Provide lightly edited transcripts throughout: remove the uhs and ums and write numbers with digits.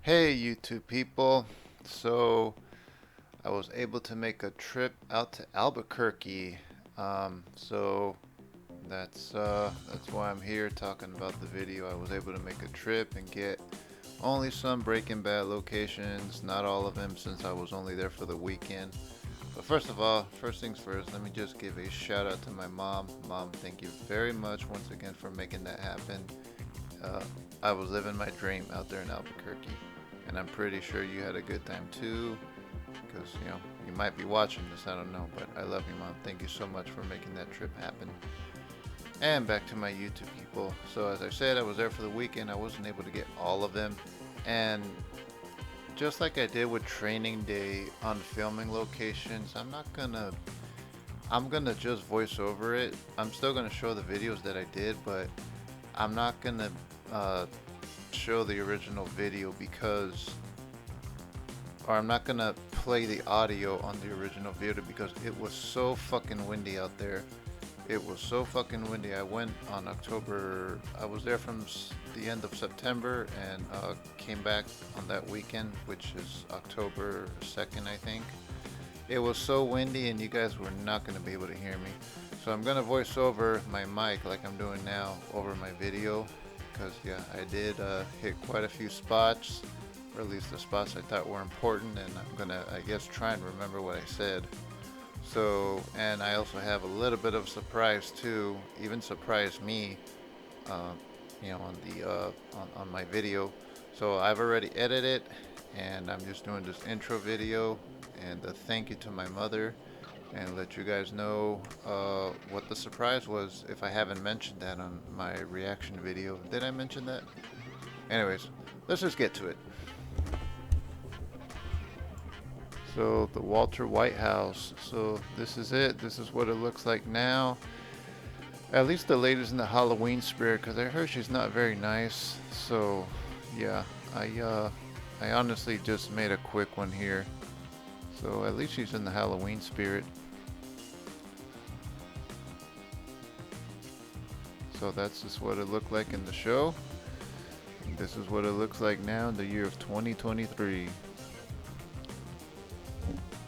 Hey, YouTube people. So, I was able to make a trip out to Albuquerque. So that's why I'm here talking about the video. I was able to make a trip and get only some Breaking Bad locations, not all of them since I was only there for the weekend. But first of all, first things first, let me just give a shout out to my mom. Mom, thank you very much once again for making that happen. Uh, I was living my dream out there in Albuquerque, and I'm pretty sure you had a good time too. Because you might be watching this, I don't know, but I love you, mom. Thank you so much for making that trip happen. And back to my YouTube people. So as I said, I was there for the weekend. I wasn't able to get all of them, and just like I did with Training Day on filming locations, I'm gonna just voice over it. I'm still gonna show the videos that I did, but I'm not gonna uh, show the original video because, or I'm not gonna play the audio on the original video because it was so fucking windy out there. It was so fucking windy. I went on October. I was there from the end of September and came back on that weekend, which is October 2nd, I think. It was so windy and you guys were not gonna be able to hear me. So I'm gonna voice over my mic like I'm doing now over my video because yeah, I did hit quite a few spots, or at least the spots I thought were important, and I'm gonna, I guess, try and remember what I said. So, and I also have a little bit of surprise too, even surprised me, uh, on the on my video. So I've already edited, and I'm just doing this intro video and a thank you to my mother, and let you guys know what the surprise was if I haven't mentioned that on my reaction video. Did I mention that? Anyways, let's just get to it. So the Walter White house. So this is it. This is what it looks like now. At least the lady's in the Halloween spirit because I heard she's not very nice. So yeah, I honestly just made a quick one here. So at least she's in the Halloween spirit. So that's just what it looked like in the show. And this is what it looks like now in the year of 2023.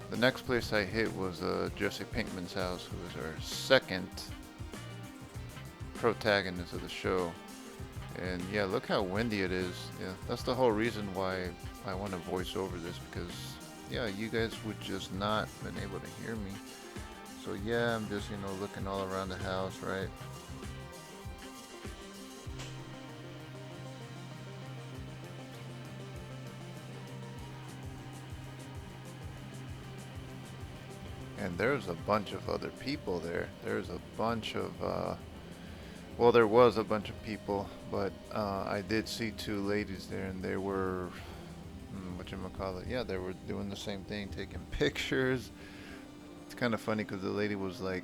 The next place I hit was Jesse Pinkman's house, who is our second protagonist of the show. And yeah, look how windy it is. Yeah, that's the whole reason why I want to voice over this because yeah, you guys would just not been able to hear me. So yeah, I'm just looking all around the house, right? And there's a bunch of other people there. There's a bunch of well, there was a bunch of people, but I did see two ladies there, and they were, whatchamacallit, yeah, they were doing the same thing, taking pictures. It's kind of funny because the lady was like,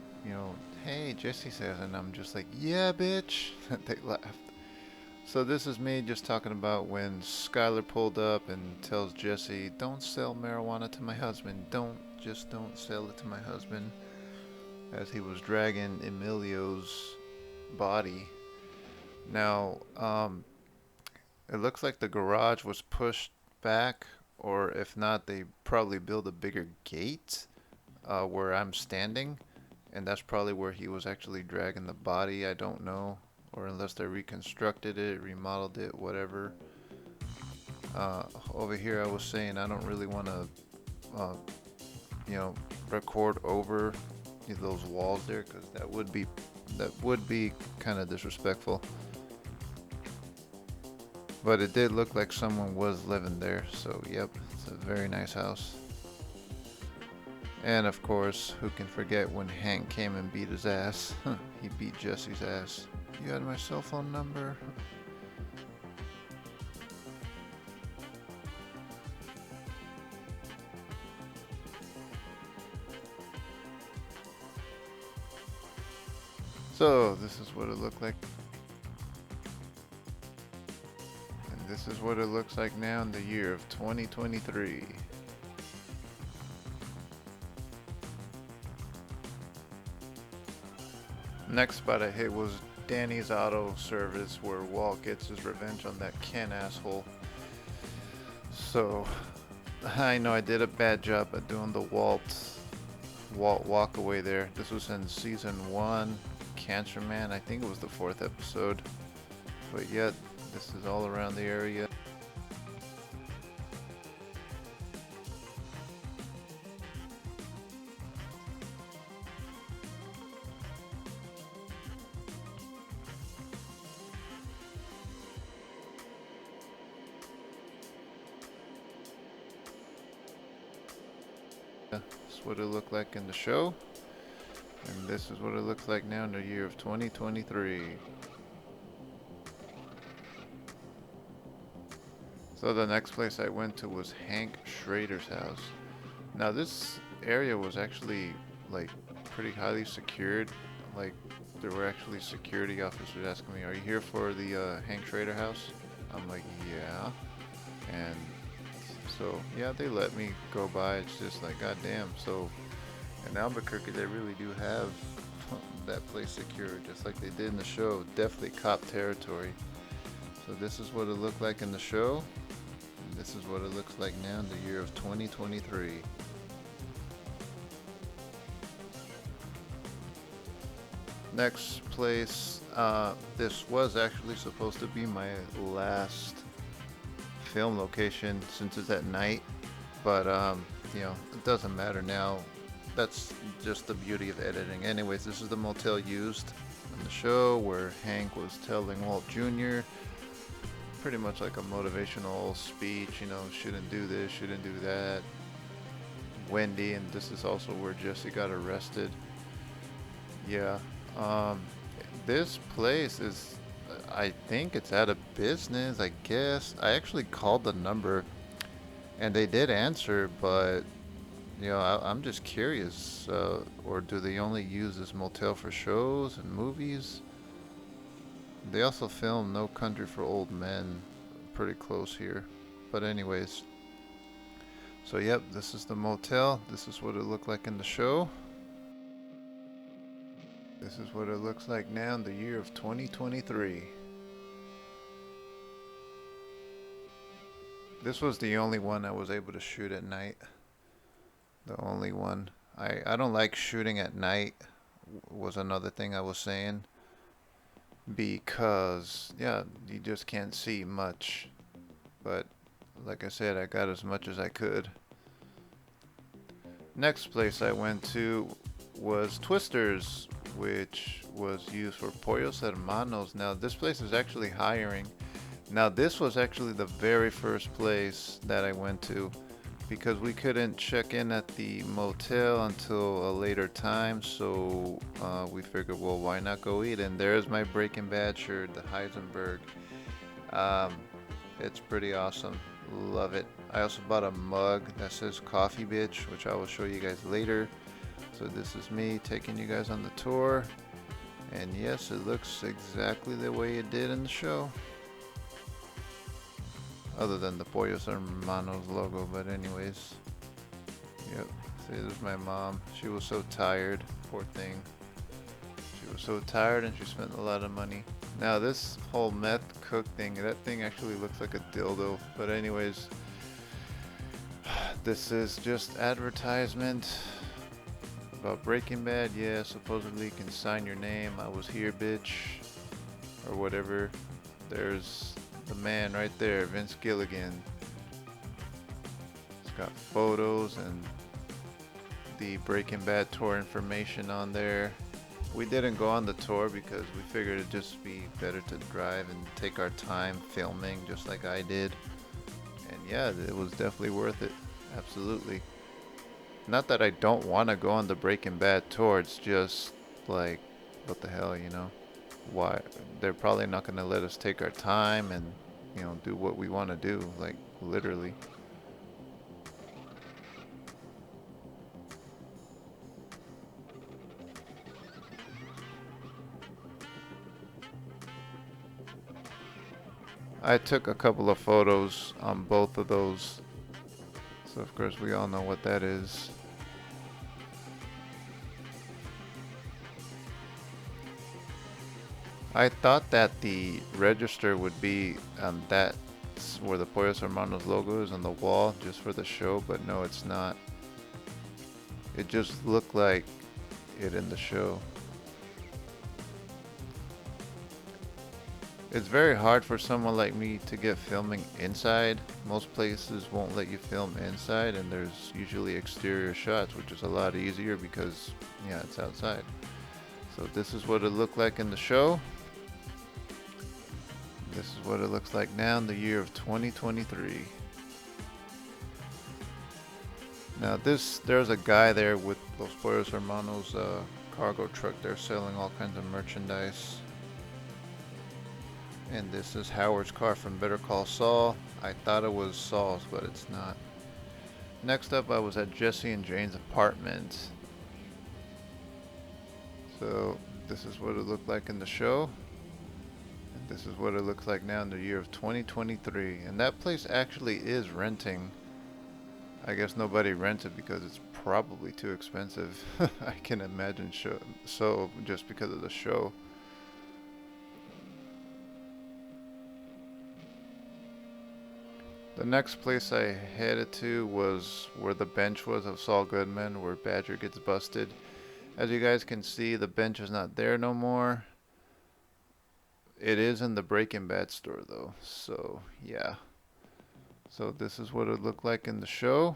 hey, Jesse says, and I'm just like, yeah, bitch. They laughed. So this is me just talking about when Skylar pulled up and tells Jesse, don't sell marijuana to my husband. Don't sell it to my husband. As he was dragging Emilio's body. Now, it looks like the garage was pushed back, or if not, they probably built a bigger gate where I'm standing, and that's probably where he was actually dragging the body. I don't know, or unless they reconstructed it, remodeled it, whatever. Over here, I was saying I don't really want to, uh, you know, record over those walls there because that would be kind of disrespectful. But it did look like someone was living there, so yep, it's a very nice house. And of course, who can forget when Hank came and beat his ass? He beat Jesse's ass. You had my cell phone number? So, this is what it looked like. And this is what it looks like now in the year of 2023. Next spot I hit was Danny's Auto Service, where Walt gets his revenge on that Ken asshole. So I know I did a bad job at doing the Walt walk away there. This was in season 1, Cancer Man. I think it was the 4th episode. But yet, this is all around the area. This is what it looked like in the show. And this is what it looks like now in the year of 2023. So the next place I went to was Hank Schrader's house. Now this area was actually like pretty highly secured. Like there were actually security officers asking me, "Are you here for the Hank Schrader house?" I'm like, "Yeah." And so yeah, they let me go by. It's just like, goddamn. So in Albuquerque, they really do have that place secured, just like they did in the show. Definitely cop territory. So this is what it looked like in the show. And this is what it looks like now in the year of 2023. Next place, this was actually supposed to be my last film location since it's at night, but you know, it doesn't matter now. That's just the beauty of editing. Anyways, this is the motel used in the show where Hank was telling Walt Jr. pretty much like a motivational speech, you know, shouldn't do this, shouldn't do that. Wendy, and this is also where Jesse got arrested. Yeah, this place is, I think it's out of business, I guess. I actually called the number and they did answer, but you know, I'm just curious, or do they only use this motel for shows and movies? They also film No Country for Old Men pretty close here. But anyways, so yep, this is the motel. This is what it looked like in the show. This is what it looks like now in the year of 2023. This was the only one I was able to shoot at night. The only one. I don't like shooting at night, was another thing I was saying. Because, yeah, you just can't see much. But, like I said, I got as much as I could. Next place I went to was Twister's, which was used for Pollos Hermanos. Now, this place is actually hiring. Now, this was actually the very first place that I went to, because we couldn't check in at the motel until a later time, so we figured, well, why not go eat? And there's my Breaking Bad shirt, the Heisenberg. It's pretty awesome. Love it. I also bought a mug that says Coffee Bitch, which I will show you guys later. So this is me taking you guys on the tour. And yes, it looks exactly the way it did in the show. Other than the Pollos Hermanos logo, but anyways. Yep, see, there's my mom. She was so tired, poor thing. She was so tired and she spent a lot of money. Now this whole meth cook thing, that thing actually looks like a dildo. But anyways, this is just advertisement about Breaking Bad. Yeah, supposedly you can sign your name. I was here, bitch. Or whatever. There's the man right there, Vince Gilligan. It's got photos and the Breaking Bad tour information on there. We didn't go on the tour because we figured it'd just be better to drive and take our time filming just like I did. And yeah, it was definitely worth it. Absolutely. Not that I don't want to go on the Breaking Bad tour, it's just like, what the hell, you know? Why? They're probably not going to let us take our time and, you know, do what we want to do, like literally. I took a couple of photos on both of those, so of course we all know what that is. I thought that the register would be on that that's where the Pollos Hermanos logo is on the wall just for the show, but no, it's not. It just looked like it in the show. It's very hard for someone like me to get filming inside. Most places won't let you film inside, and there's usually exterior shots, which is a lot easier because, yeah, it's outside. So this is what it looked like in the show. This is what it looks like now in the year of 2023. Now there's a guy there with Los Pollos Hermanos cargo truck. They're selling all kinds of merchandise. And this is Howard's car from Better Call Saul. I thought it was Saul's, but it's not. Next up, I was at Jesse and Jane's apartment. So this is what it looked like in the show. And this is what it looks like now in the year of 2023. And that place actually is renting. I guess nobody rents it because it's probably too expensive. I can imagine so just because of the show. The next place I headed to was where the bench was of Saul Goodman, where Badger gets busted. As you guys can see, the bench is not there no more. It is in the Breaking Bad store though, so yeah. So this is what it looked like in the show.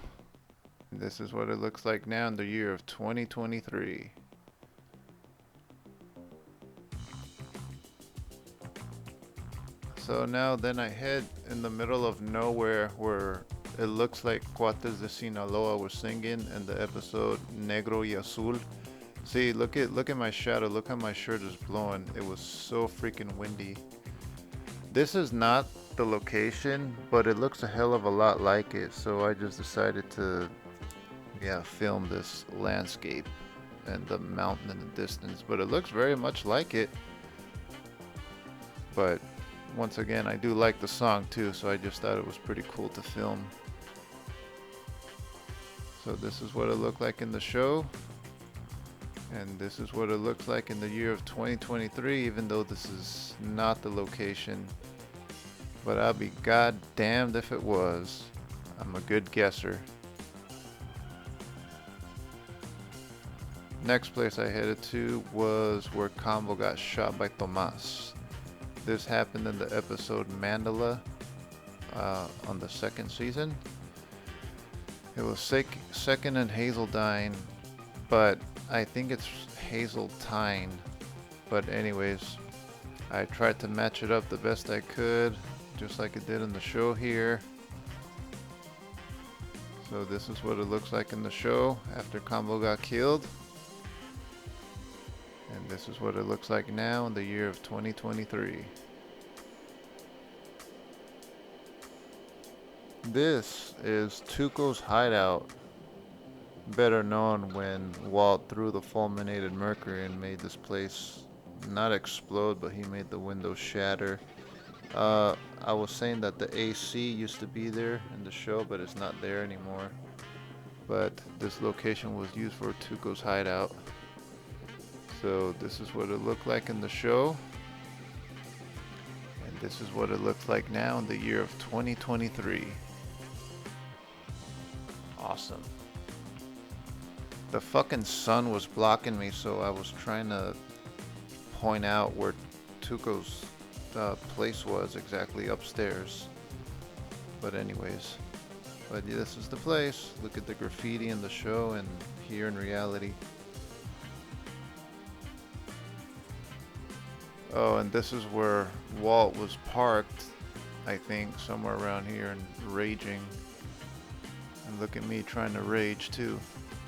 And this is what it looks like now in the year of 2023. So now then I head in the middle of nowhere where it looks like Cuates de Sinaloa was singing in the episode Negro y Azul. See, look at my shadow, look how my shirt is blowing. It was so freaking windy. This is not the location, but it looks a hell of a lot like it, so I just decided to film this landscape and the mountain in the distance, but it looks very much like it. But once again, I do like the song too, so I just thought it was pretty cool to film. So this is what it looked like in the show. And this is what it looks like in the year of 2023, even though this is not the location. But I'll be goddamned if it was. I'm a good guesser. Next place I headed to was where Combo got shot by Tomas. This happened in the episode Mandala on the second season. It was second and Hazeltine, but I think it's Hazeltine. But anyways, I tried to match it up the best I could, just like it did in the show here. So this is what it looks like in the show after Combo got killed. And this is what it looks like now in the year of 2023. This is Tucsons Hideout, better known when Walt threw the fulminated mercury and made this place not explode, but he made the windows shatter. I was saying that the AC used to be there in the show, but it's not there anymore. But this location was used for Tucsons Hideout. So this is what it looked like in the show. And this is what it looks like now in the year of 2023. Awesome. The fucking sun was blocking me, so I was trying to point out where Tuco's place was exactly upstairs. But anyways. But yeah, this is the place. Look at the graffiti in the show and here in reality. Oh, and this is where Walt was parked, I think, somewhere around here and raging. And look at me trying to rage too,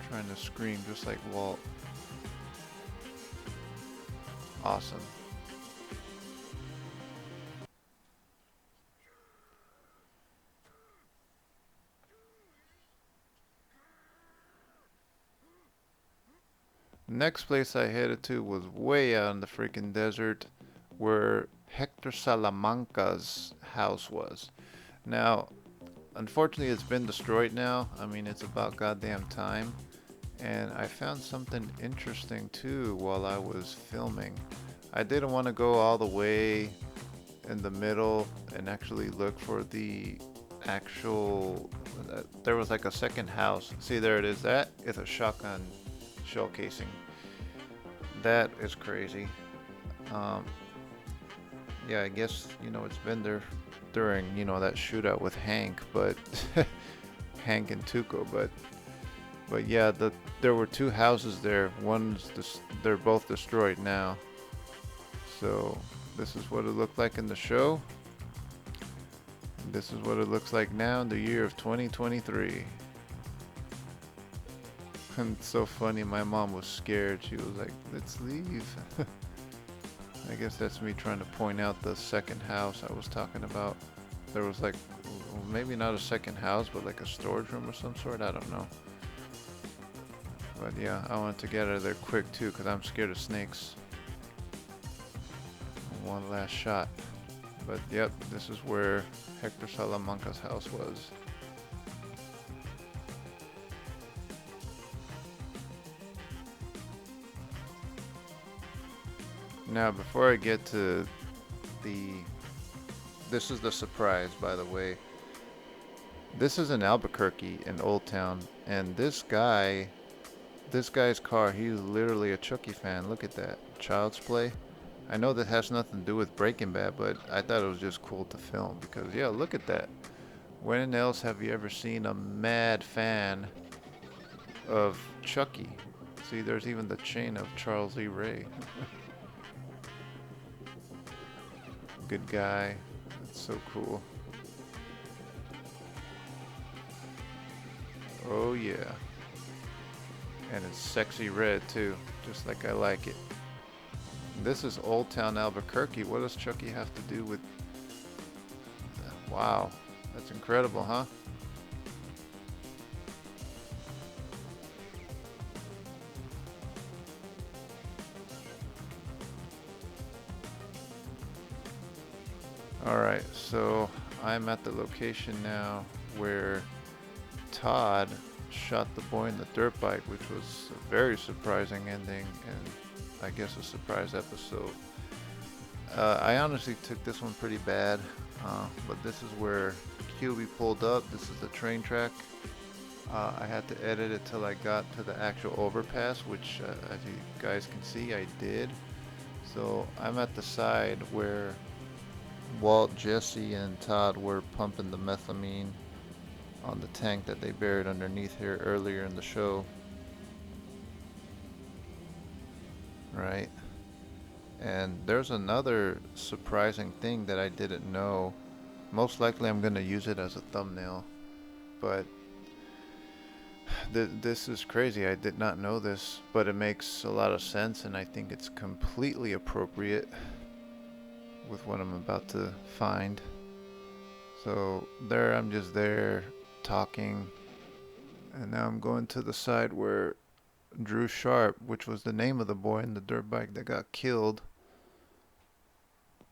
trying to scream just like Walt. Awesome. Next place I headed to was way out in the freaking desert where Hector Salamanca's house was. Now, unfortunately it's been destroyed now. I mean, it's about goddamn time. And I found something interesting too while I was filming. I didn't want to go all the way in the middle and actually look for the actual, there was like a second house. See, there it is. That is a shotgun shell casing. That is crazy. Um, yeah, I guess, it's been there during, that shootout with Hank, but Hank and Tuco, but yeah, there were two houses there. They're both destroyed now. So this is what it looked like in the show. And this is what it looks like now in the year of 2023. And it's so funny, my mom was scared. She was like, let's leave. I guess that's me trying to point out the second house I was talking about. There was like, maybe not a second house, but like a storage room of some sort. I don't know. But yeah, I wanted to get out of there quick too, because I'm scared of snakes. One last shot. But yep, this is where Hector Salamanca's house was. Now, before I get to this is the surprise, by the way. This is in Albuquerque, in Oldtown, and this guy's car, he's literally a Chucky fan. Look at that. Child's Play. I know that has nothing to do with Breaking Bad, but I thought it was just cool to film because, yeah, look at that. When else have you ever seen a mad fan of Chucky? See, there's even the chain of Charles E. Ray. Good guy. That's so cool. Oh yeah. And it's sexy red too, just like I like it. This is Oldtown Albuquerque. What does Chucky have to do with... Wow, that's incredible, huh? Alright, so I'm at the location now where Todd shot the boy in the dirt bike, which was a very surprising ending and I guess a surprise episode. I honestly took this one pretty bad, but this is where QB pulled up. This is the train track. I had to edit it till I got to the actual overpass, which as you guys can see I did. So I'm at the side where Walt, Jesse, and Todd were pumping the methamine on the tank that they buried underneath here earlier in the show. Right? And there's another surprising thing that I didn't know. Most likely I'm going to use it as a thumbnail. But this is crazy. I did not know this, but it makes a lot of sense and I think it's completely appropriate with what I'm about to find. So there, I'm just there talking, and now I'm going to the side where Drew Sharp, which was the name of the boy in the dirt bike that got killed,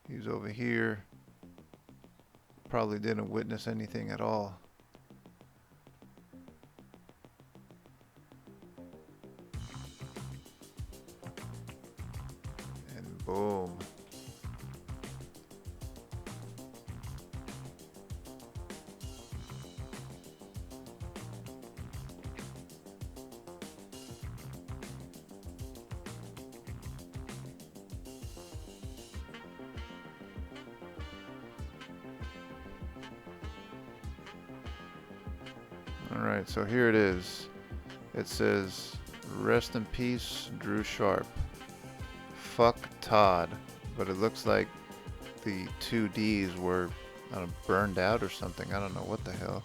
he's over here. Probably didn't witness anything at all. And boom. Alright, so here it is. It says, rest in peace, Drew Sharp. Fuck Todd. But it looks like the two D's were burned out or something. I don't know what the hell.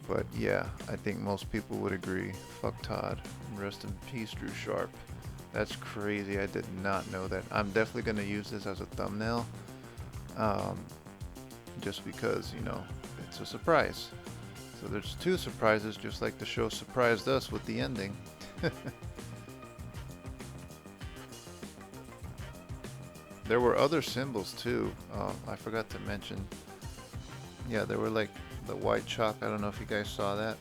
But yeah, I think most people would agree. Fuck Todd. Rest in peace, Drew Sharp. That's crazy. I did not know that. I'm definitely going to use this as a thumbnail. Just because, it's a surprise. So there's two surprises, just like the show surprised us with the ending. There were other symbols too. I forgot to mention. Yeah, there were like the white chalk. I don't know if you guys saw that.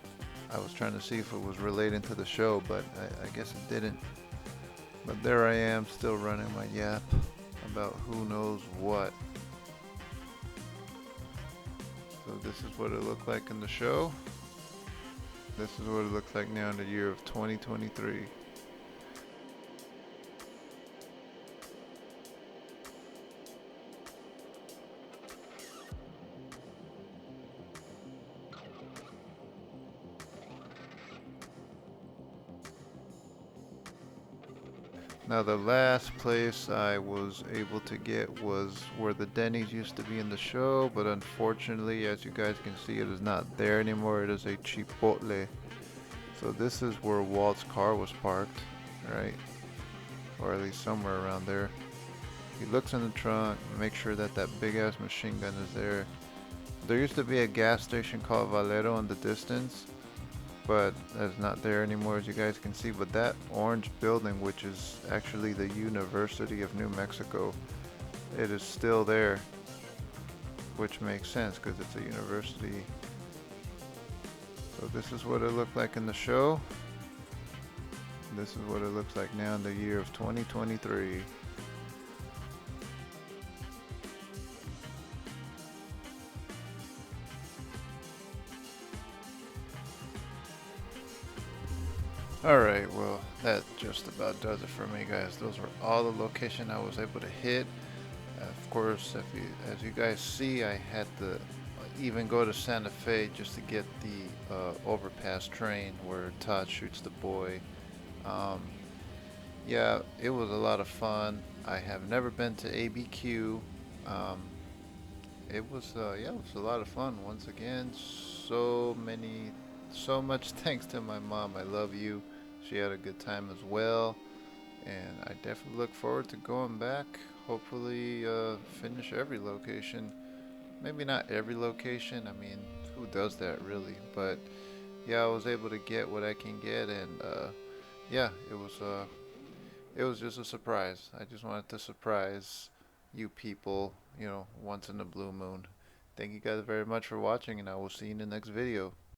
I was trying to see if it was relating to the show, but I guess it didn't. But there I am, still running my yap about who knows what. So this is what it looked like in the show. This is what it looks like now in the year of 2023. Now the last place I was able to get was where the Dennys used to be in the show, but unfortunately, as you guys can see, it is not there anymore. It is a Chipotle. So this is where Walt's car was parked, right? Or at least somewhere around there. He looks in the trunk, make sure that that big ass machine gun is there. There used to be a gas station called Valero in the distance, but that's not there anymore, as you guys can see. But that orange building, which is actually the University of New Mexico, it is still there, which makes sense because it's a university. So this is what it looked like in the show. This is what it looks like now in the year of 2023. Alright, well, that just about does it for me, guys. Those were all the location I was able to hit. Of course, as you guys see, I had to even go to Santa Fe just to get the overpass train where Todd shoots the boy. Um, yeah, it was a lot of fun. I have never been to ABQ. Um, yeah, it was a lot of fun. Once again, so much thanks to my mom. I love you. She had a good time as well, and I definitely look forward to going back. Hopefully, finish every location. Maybe not every location. I mean, who does that really? But yeah, I was able to get what I can get, and yeah, it was just a surprise. I just wanted to surprise you people, once in a blue moon. Thank you guys very much for watching, and I will see you in the next video.